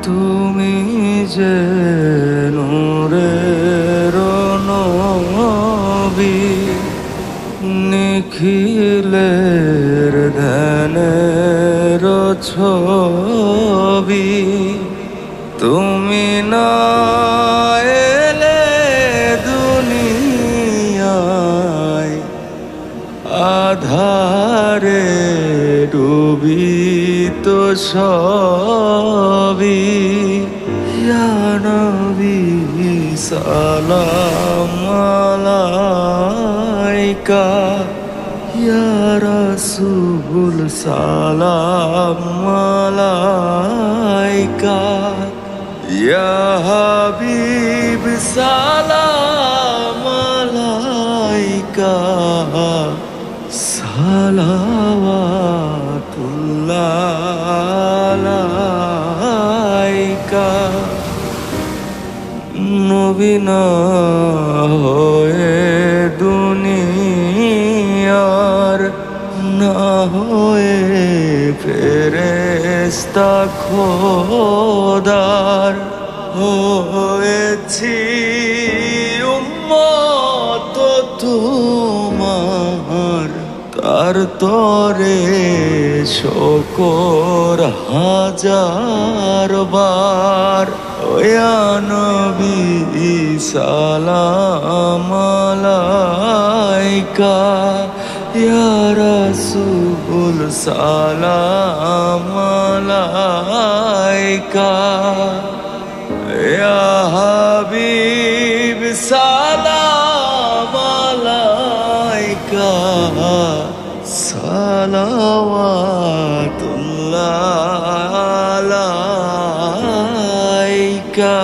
তুমি যে নূরের নবী, নিখিলের ধ্যানের ছবি। তুমি না এলে দুনিয়ায় আধারে ডুবিত সবই। ইয়া নবী সালাম আলাইকা, ইয়া রাসূল সালাম আলাইকা, ইয়া হাবিব সালাম আলাইকা, সালাওয়াতুল্লাহ আলাইকা। নবী না হয়ে দুনিয়ার না হয়ে ফেরেশতা খোদার হয়েছি উম্মত তোমার। তার তরে শকর হাজার বার। ইয়া নবী সালাম আলাইকা, ইয়া রাসূল সালাম আলাইকা, ইয়া হাবিব সালাম আলাইকা, সালাওয়াতুল্লাহ আলাইকা।